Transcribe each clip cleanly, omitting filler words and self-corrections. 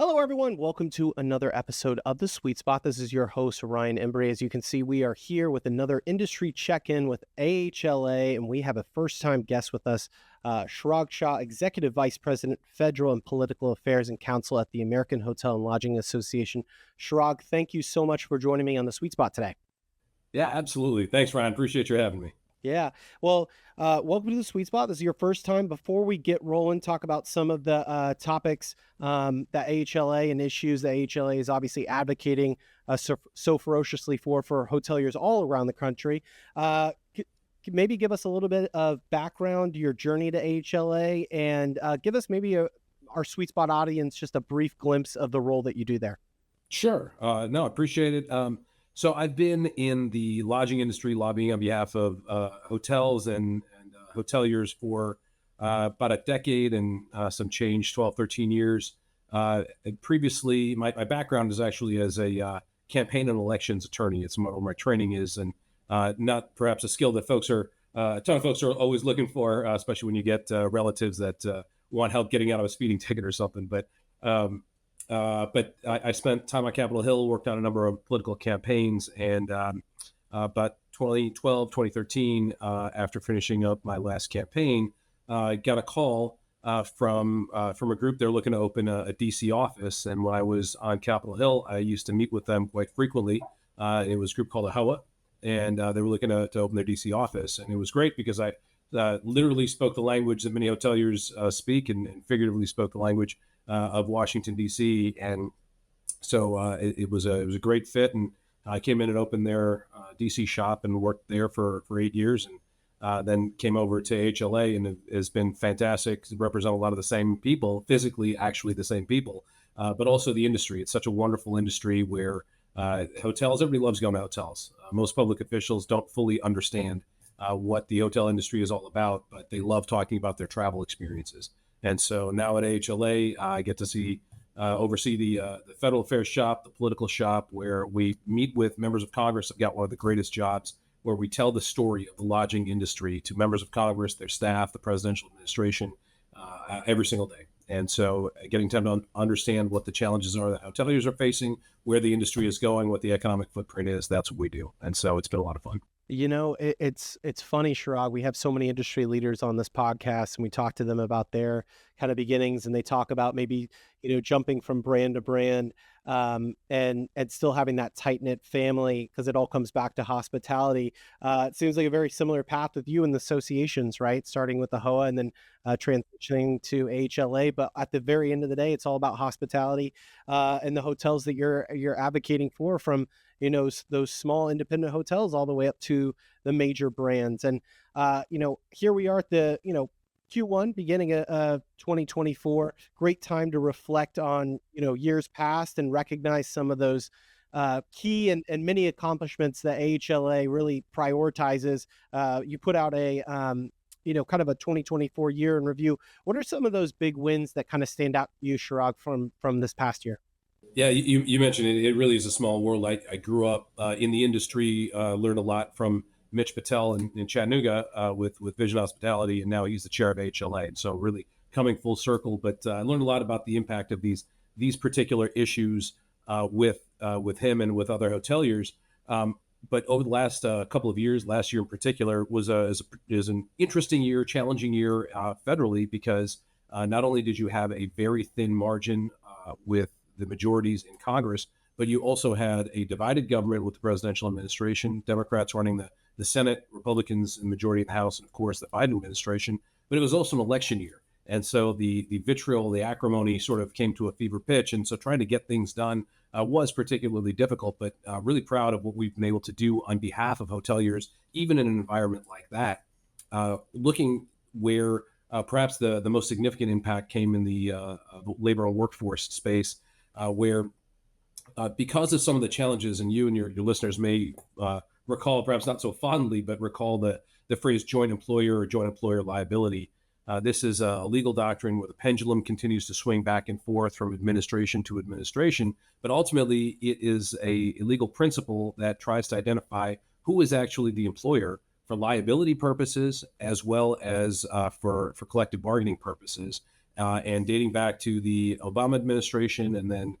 Hello, everyone. Welcome to another episode of The Sweet Spot. This is your host, Ryan Embry. As you can see, we are here with another industry check-in with AHLA, and we have a first-time guest with us, Chirag Shah, Executive Vice President, Federal and Political Affairs and Counsel at the American Hotel and Lodging Association. Chirag, thank you so much for joining me on The Sweet Spot today. Yeah, absolutely. Thanks, Ryan. Appreciate you having me. Yeah. Well, welcome to the Sweet Spot. This is your first time. Before we get rolling, talk about some of the topics that AHLA and issues that AHLA is obviously advocating so ferociously for hoteliers all around the country. Maybe give us a little bit of background, your journey to AHLA, and give us maybe our Sweet Spot audience just a brief glimpse of the role that you do there. Sure. No, appreciate it. So I've been in the lodging industry lobbying on behalf of hotels and hoteliers for about a decade and some change, 12, 13 years. And previously, my background is actually as a campaign and elections attorney. It's where my training is, and not perhaps a skill that a ton of folks are always looking for, especially when you get relatives that want help getting out of a speeding ticket or something. But I spent time on Capitol Hill, worked on a number of political campaigns, and about 2012, 2013, after finishing up my last campaign, got a call from a group. They're looking to open a DC office, and when I was on Capitol Hill, I used to meet with them quite frequently. It was a group called AHLA, and they were looking to open their DC office, and it was great because I literally spoke the language that many hoteliers speak, and figuratively spoke the language of Washington, D.C. And so it was a great fit. And I came in and opened their D.C. shop and worked there for 8 years, and then came over to AHLA, and it has been fantastic to represent a lot of the same people, physically actually the same people, but also the industry. It's such a wonderful industry where hotels, everybody loves going to hotels. Most public officials don't fully understand what the hotel industry is all about, but they love talking about their travel experiences. And so now at AHLA, I get to oversee the federal affairs shop, the political shop, where we meet with members of Congress. I've got one of the greatest jobs where we tell the story of the lodging industry to members of Congress, their staff, the presidential administration, every single day. And so getting time to understand what the challenges are that hoteliers are facing, where the industry is going, what the economic footprint is, that's what we do. And so it's been a lot of fun. You know, it's funny, Chirag. We have so many industry leaders on this podcast, and we talk to them about their kind of beginnings, and they talk about maybe, jumping from brand to brand, and still having that tight knit family, because it all comes back to hospitality. It seems like a very similar path with you and the associations, right? Starting with the HOA and then transitioning to AHLA, but at the very end of the day, it's all about hospitality and the hotels that you're advocating for, from those small independent hotels all the way up to the major brands. And here we are at the Q1 beginning of 2024. Great time to reflect on years past and recognize some of those key and many accomplishments that AHLA really prioritizes. You put out a kind of a 2024 year in review. What are some of those big wins that kind of stand out to you, Chirag, from this past year? Yeah, you mentioned it. It really is a small world. I grew up in the industry, learned a lot from Mitch Patel in Chattanooga with Vision Hospitality, and now he's the chair of AHLA. And so really coming full circle. But I learned a lot about the impact of these particular issues with him and with other hoteliers. But over the last couple of years, last year in particular, is an interesting year, challenging year federally, because not only did you have a very thin margin with the majorities in Congress, but you also had a divided government with the presidential administration, Democrats running the Senate, Republicans in the majority in the House, and of course the Biden administration. But it was also an election year. And so the vitriol, the acrimony sort of came to a fever pitch. And so trying to get things done was particularly difficult, but really proud of what we've been able to do on behalf of hoteliers, even in an environment like that. Looking where perhaps the most significant impact came in the labor and workforce space, where because of some of the challenges, and you and your listeners may recall, perhaps not so fondly, but recall the phrase joint employer or joint employer liability. This is a legal doctrine where the pendulum continues to swing back and forth from administration to administration, but ultimately it is a legal principle that tries to identify who is actually the employer for liability purposes as well as for collective bargaining purposes. And dating back to the Obama administration and then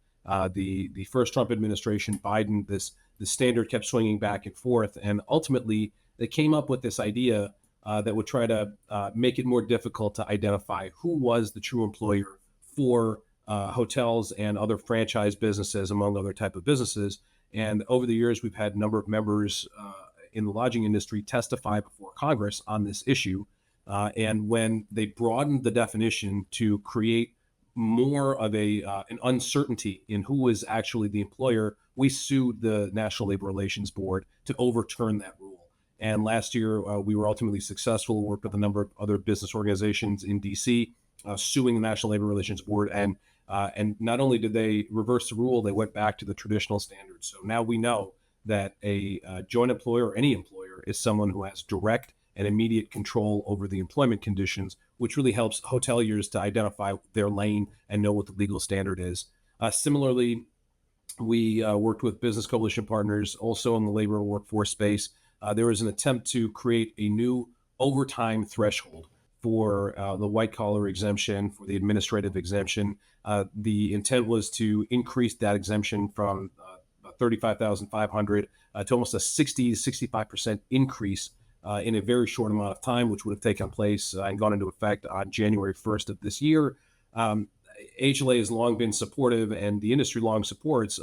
the first Trump administration, Biden, the standard kept swinging back and forth. And ultimately, they came up with this idea that would try to make it more difficult to identify who was the true employer for hotels and other franchise businesses, among other type of businesses. And over the years, we've had a number of members in the lodging industry testify before Congress on this issue. And when they broadened the definition to create more of an uncertainty in who was actually the employer, we sued the National Labor Relations Board to overturn that rule. And last year, we were ultimately successful. Worked with a number of other business organizations in D.C., suing the National Labor Relations Board. And not only did they reverse the rule, they went back to the traditional standards. So now we know that a joint employer or any employer is someone who has direct and immediate control over the employment conditions, which really helps hoteliers to identify their lane and know what the legal standard is. Similarly, we worked with business coalition partners also in the labor and workforce space. There was an attempt to create a new overtime threshold for the white collar exemption, for the administrative exemption. The intent was to increase that exemption from 35,500 to almost a 65% increase in a very short amount of time, which would have taken place and gone into effect on January 1st of this year. AHLA has long been supportive, and the industry long supports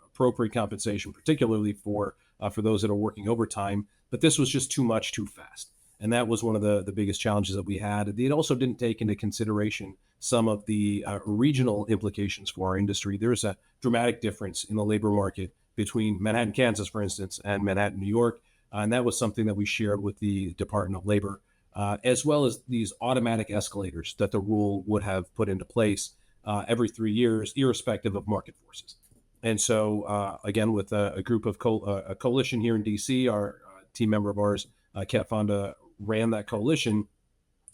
appropriate compensation, particularly for those that are working overtime. But this was just too much, too fast. And that was one of the biggest challenges that we had. It also didn't take into consideration some of the regional implications for our industry. There's a dramatic difference in the labor market between Manhattan, Kansas, for instance, and Manhattan, New York. And that was something that we shared with the Department of Labor, as well as these automatic escalators that the rule would have put into place every 3 years, irrespective of market forces. And so, again, with a group of a coalition here in D.C., our team member of ours, Kat Fonda, ran that coalition.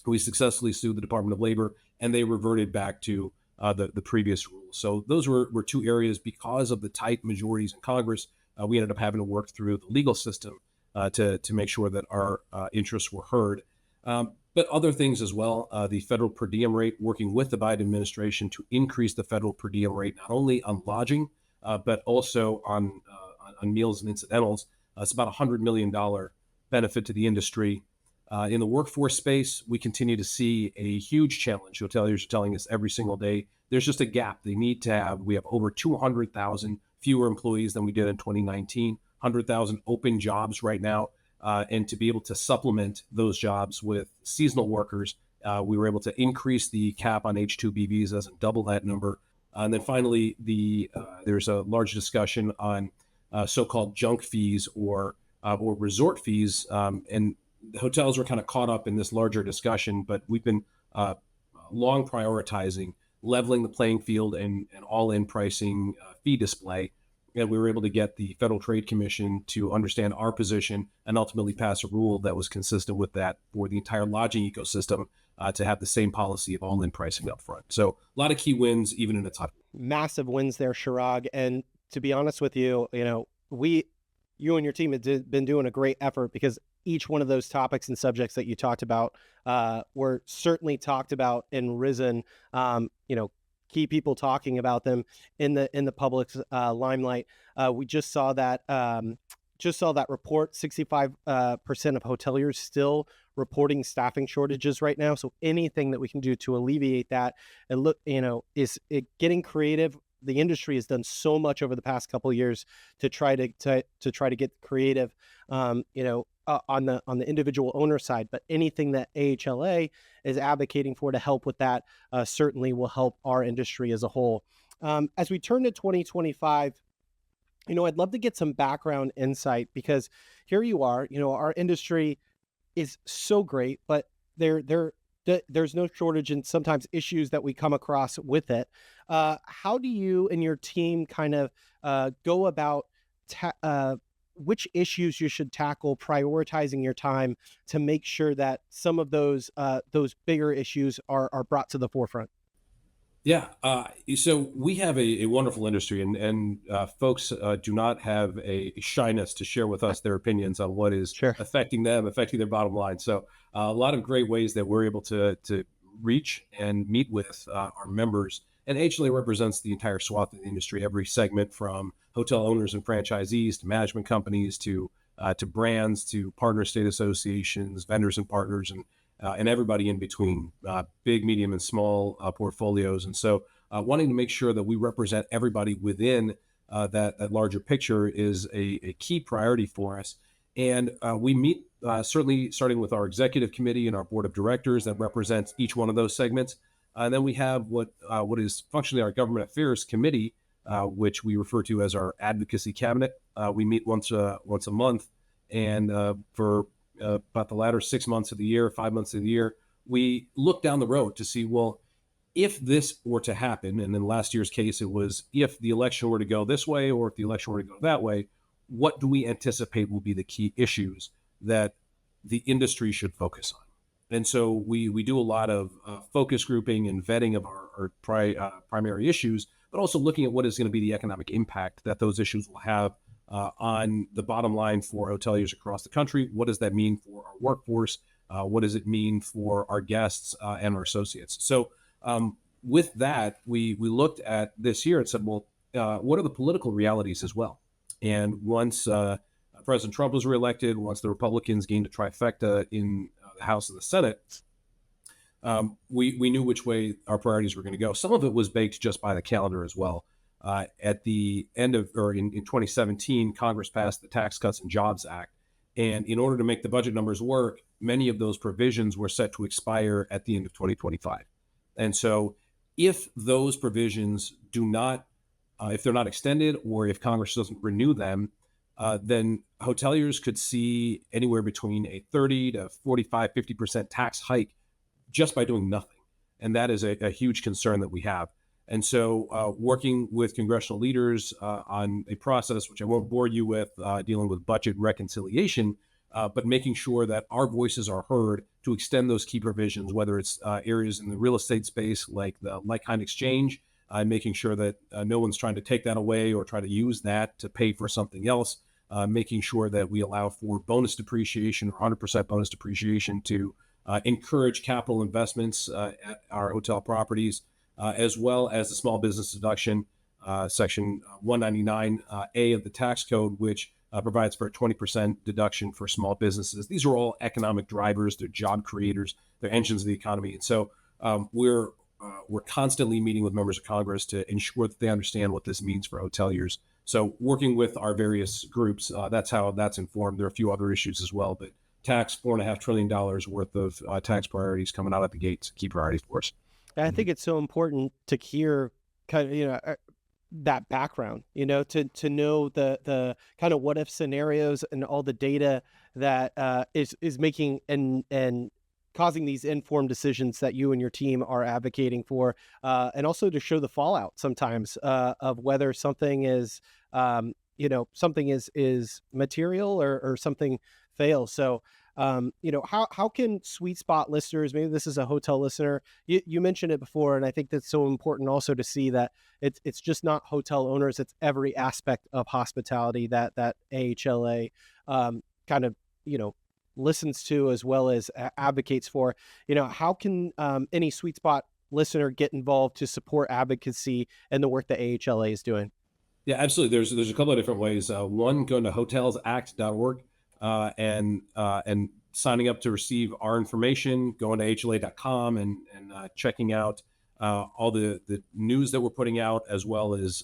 We successfully sued the Department of Labor, and they reverted back to the previous rules. So those were two areas. Because of the tight majorities in Congress, we ended up having to work through the legal system to make sure that our interests were heard. But other things as well, the federal per diem rate, working with the Biden administration to increase the federal per diem rate, not only on lodging, but also on meals and incidentals. It's about $100 million benefit to the industry. In the workforce space, we continue to see a huge challenge. Hoteliers are telling us every single day, there's just a gap they need to have. We have over 200,000 fewer employees than we did in 2019, 100,000 open jobs right now. And to be able to supplement those jobs with seasonal workers, we were able to increase the cap on H-2B visas and double that number. And then finally, there's a large discussion on so-called junk fees or resort fees. And the hotels were kind of caught up in this larger discussion, but we've been long prioritizing leveling the playing field and all-in pricing fee display. And we were able to get the Federal Trade Commission to understand our position and ultimately pass a rule that was consistent with that for the entire lodging ecosystem to have the same policy of all-in pricing up front. So a lot of key wins, even in a tough. Massive wins there, Chirag. And to be honest with you, you and your team have been doing a great effort, because each one of those topics and subjects that you talked about were certainly talked about and risen, key people talking about them in the public's limelight. We just saw that report. 65% of hoteliers still reporting staffing shortages right now. So anything that we can do to alleviate that and is it getting creative. The industry has done so much over the past couple of years to try to get creative, on the individual owner side. But anything that AHLA is advocating for to help with that certainly will help our industry as a whole. As we turn to 2025, I'd love to get some background insight, because here you are, our industry is so great, but there's no shortage in sometimes issues that we come across with it. How do you and your team kind of go about which issues you should tackle, prioritizing your time to make sure that some of those bigger issues are brought to the forefront? Yeah. So we have a wonderful industry, and folks do not have a shyness to share with us their opinions on what is Sure. affecting them, affecting their bottom line. So a lot of great ways that we're able to reach and meet with our members. And AHLA represents the entire swath of the industry, every segment from hotel owners and franchisees to management companies to brands to partner state associations, vendors and partners, and everybody in between, big, medium, and small portfolios. And so, wanting to make sure that we represent everybody within that larger picture is a key priority for us. And we meet certainly starting with our executive committee and our board of directors that represents each one of those segments. And then we have what is functionally our government affairs committee, which we refer to as our advocacy cabinet. We meet once a month, and for about the latter 6 months of the year, 5 months of the year, we look down the road to see, well, if this were to happen, and in last year's case, it was if the election were to go this way or if the election were to go that way, what do we anticipate will be the key issues that the industry should focus on? And so we do a lot of focus grouping and vetting of our primary issues, but also looking at what is going to be the economic impact that those issues will have on the bottom line for hoteliers across the country. What does that mean for our workforce? What does it mean for our guests and our associates? So with that, we looked at this year and said, well, what are the political realities as well? And once President Trump was reelected, once the Republicans gained a trifecta in the House and the Senate, we knew which way our priorities were going to go. Some of it was baked just by the calendar as well. At the end of, or in 2017, Congress passed the Tax Cuts and Jobs Act. And in order to make the budget numbers work, many of those provisions were set to expire at the end of 2025. And so if those provisions do not, if they're not extended, or if Congress doesn't renew them, then hoteliers could see anywhere between a 30 to 45, 50% tax hike just by doing nothing. And that is a huge concern that we have. And so working with congressional leaders on a process, which I won't bore you with, dealing with budget reconciliation, but making sure that our voices are heard to extend those key provisions, whether it's areas in the real estate space like the like-kind exchange, making sure that no one's trying to take that away or try to use that to pay for something else, making sure that we allow for bonus depreciation or 100% bonus depreciation to encourage capital investments at our hotel properties, as well as the small business deduction, section 199A of the tax code, which provides for a 20% deduction for small businesses. These are all economic drivers. They're job creators. They're engines of the economy. And so we're constantly meeting with members of Congress to ensure that they understand what this means for hoteliers. So working with our various groups, that's how that's informed. There are a few other issues as well, but tax, $4.5 trillion worth of tax priorities coming out at the gates, key priorities for us. I think it's so important to hear kind of, that background, to know the kind of what if scenarios and all the data that is making and causing these informed decisions that you and your team are advocating for, and also to show the fallout sometimes of whether something is, something is material or something fails. So, how can sweet spot listeners, maybe this is a hotel listener, you mentioned it before, and I think that's so important also to see that it's just not hotel owners, it's every aspect of hospitality that AHLA kind of, listens to as well as advocates for. How can any sweet spot listener get involved to support advocacy and the work that AHLA is doing? Yeah, absolutely. There's a couple of different ways. One, going to hotelsact.org and signing up to receive our information, going to AHLA.com and checking out all the news that we're putting out, as well as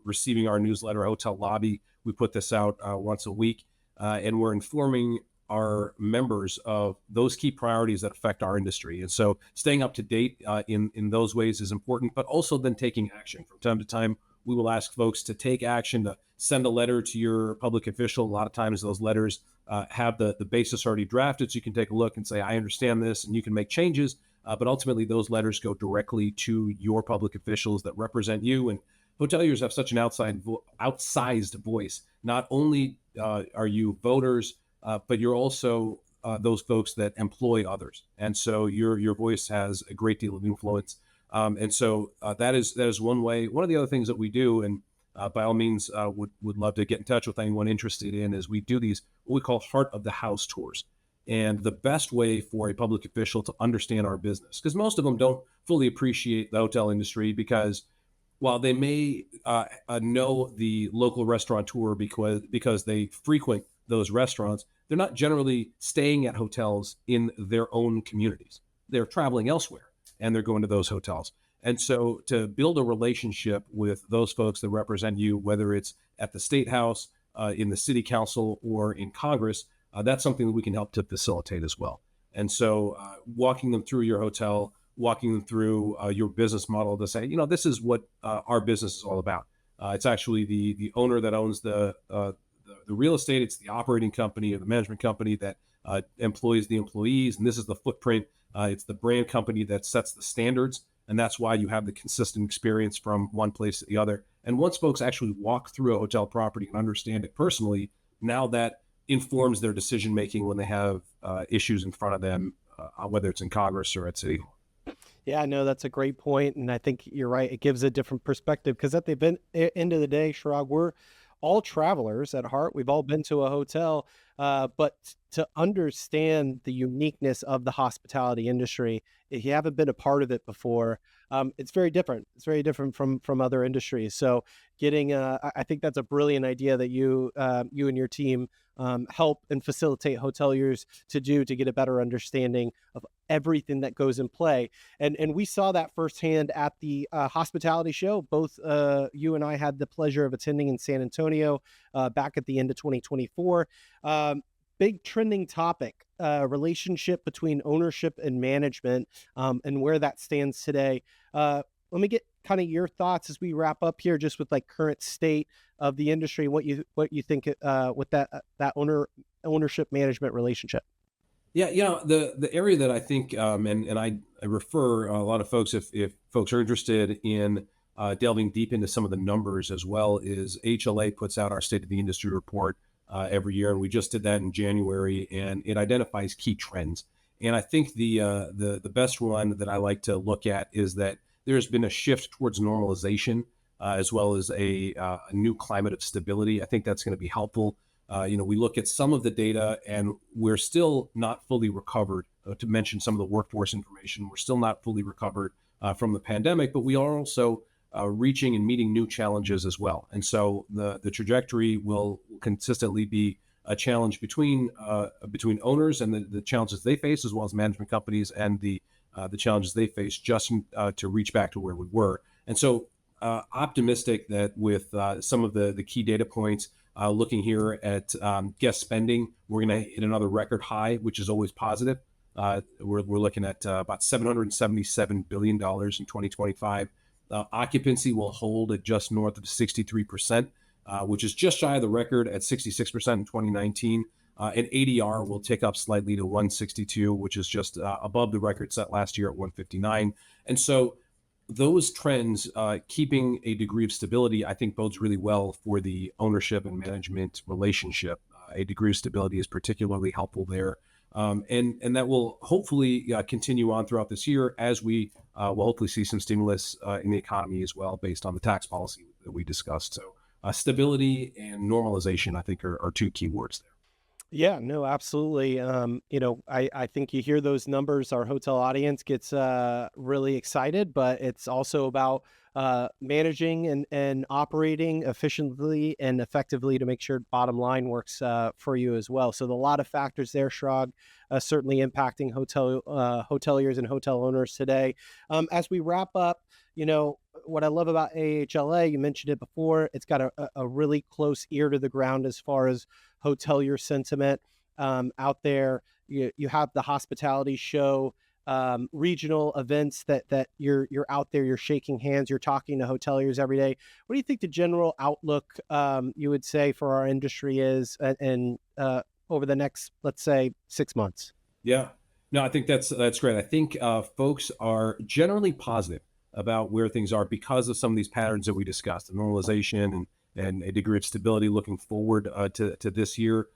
receiving our newsletter, Hotel Lobby. We put this out once a week, and we're informing our members of those key priorities that affect our industry. And so staying up to date in those ways is important, but also then taking action. From time to time, we will ask folks to take action, to send a letter to your public official. A lot of times those letters have the basis already drafted, so you can take a look and say, I understand this, and you can make changes. But ultimately, those letters go directly to your public officials that represent you. And hoteliers have such an outsized voice. Not only are you voters, but you're also those folks that employ others. And so your voice has a great deal of influence. And so that is one way. One of the other things that we do, and by all means would love to get in touch with anyone interested in, is we do these what we call heart of the house tours. and the best way for a public official to understand our business, because most of them don't fully appreciate the hotel industry, because while they may know the local restaurateur because they frequent those restaurants, they're not generally staying at hotels in their own communities. They're traveling elsewhere and they're going to those hotels. And so to build a relationship with those folks that represent you, whether it's at the State House, in the City Council, or in Congress, that's something that we can help to facilitate as well. And so walking them through your hotel, walking them through your business model to say, this is what our business is all about. It's actually the owner that owns the real estate. It's the operating company or the management company that employs the employees. And this is the footprint. It's the brand company that sets the standards. And that's why you have the consistent experience from one place to the other. And once folks actually walk through a hotel property and understand it personally, now that informs their decision making when they have issues in front of them, whether it's in Congress or at City Hall. Yeah, no, that's a great point, and I think you're right. It gives a different perspective because at the end of the day, Shirag, we're all travelers at heart. We've all been to a hotel, but to understand the uniqueness of the hospitality industry, if you haven't been a part of it before, it's very different. It's very different from other industries. So, I think that's a brilliant idea that you and your team help and facilitate hoteliers to get a better understanding of everything that goes in play. And we saw that firsthand at the hospitality show. Both you and I had the pleasure of attending in San Antonio back at the end of 2024. Big trending topic, relationship between ownership and management, and where that stands today. Let me get kind of your thoughts as we wrap up here, just with like current state of the industry, what you think with that ownership management relationship. Yeah, the area that I think, and I refer a lot of folks, if folks are interested in delving deep into some of the numbers as well, is AHLA puts out our State of the Industry report every year, and we just did that in January, and it identifies key trends. And I think the best one that I like to look at is that there's been a shift towards normalization, as well as a new climate of stability. I think that's going to be helpful. We look at some of the data and we're still not fully recovered. To mention some of the workforce information, we're still not fully recovered from the pandemic, but we are also reaching and meeting new challenges as well. And so the trajectory will consistently be a challenge between owners and the challenges they face, as well as management companies and the challenges they face, just to reach back to where we were. And so optimistic that with some of the key data points, looking here at guest spending, we're going to hit another record high, which is always positive. We're looking at about $777 billion in 2025. Occupancy will hold at just north of 63%, which is just shy of the record at 66% in 2019. And ADR will tick up slightly to 162, which is just above the record set last year at 159. And so those trends, keeping a degree of stability, I think bodes really well for the ownership and management relationship. A degree of stability is particularly helpful there. And that will hopefully continue on throughout this year, as we will hopefully see some stimulus in the economy as well, based on the tax policy that we discussed. So stability and normalization, I think, are two key words there. Yeah, no, absolutely. I think you hear those numbers, our hotel audience gets really excited, but it's also about managing and operating efficiently and effectively to make sure bottom line works for you as well. So a lot of factors there, Shrag, certainly impacting hoteliers and hotel owners today. As we wrap up, what I love about AHLA, you mentioned it before, it's got a really close ear to the ground as far as hotelier sentiment out there. You have the hospitality show, regional events that you're out there, you're shaking hands, you're talking to hoteliers every day. What do you think the general outlook you would say for our industry is and over the next, let's say, 6 months? Yeah, no, I think that's great. I think folks are generally positive about where things are because of some of these patterns that we discussed, the normalization and a degree of stability looking forward to this year.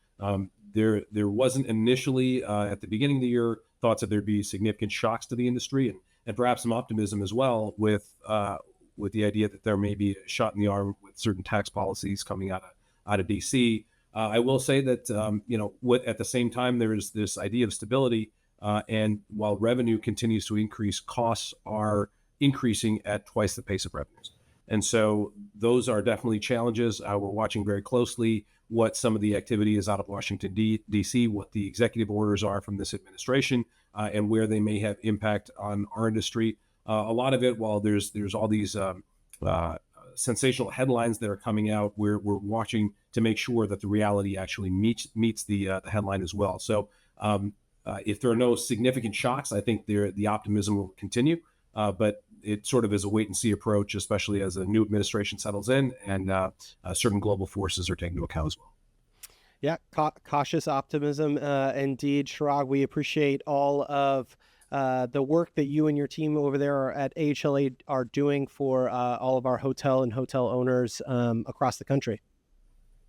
There wasn't initially at the beginning of the year thoughts that there'd be significant shocks to the industry, and perhaps some optimism as well with the idea that there may be a shot in the arm with certain tax policies coming out of DC. I will say that what at the same time there is this idea of stability, and while revenue continues to increase, costs are increasing at twice the pace of revenues. And so those are definitely challenges. We're watching very closely what some of the activity is out of Washington, D.C., what the executive orders are from this administration, and where they may have impact on our industry. A lot of it, while there's all these sensational headlines that are coming out, we're watching to make sure that the reality actually meets the headline as well. So if there are no significant shocks, I think the optimism will continue. But it sort of is a wait and see approach, especially as a new administration settles in and certain global forces are taken into account as well. Yeah, cautious optimism, indeed, Chirag. We appreciate all of the work that you and your team over there at AHLA are doing for all of our hotel and hotel owners across the country.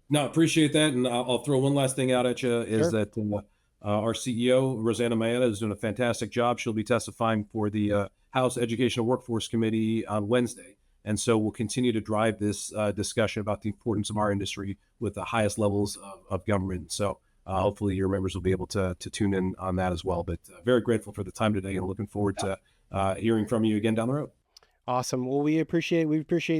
No, appreciate that. And I'll throw one last thing out at you is Sure. that our CEO, Rosanna Maeda, is doing a fantastic job. She'll be testifying for the House Education and Workforce Committee on Wednesday. And so we'll continue to drive this discussion about the importance of our industry with the highest levels of government. So hopefully your members will be able to tune in on that as well. But very grateful for the time today and looking forward to hearing from you again down the road. Awesome. Well, we appreciate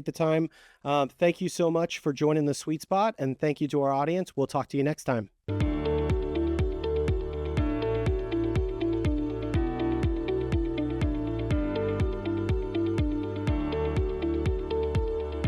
the time. Thank you so much for joining the Sweet Spot, and thank you to our audience. We'll talk to you next time.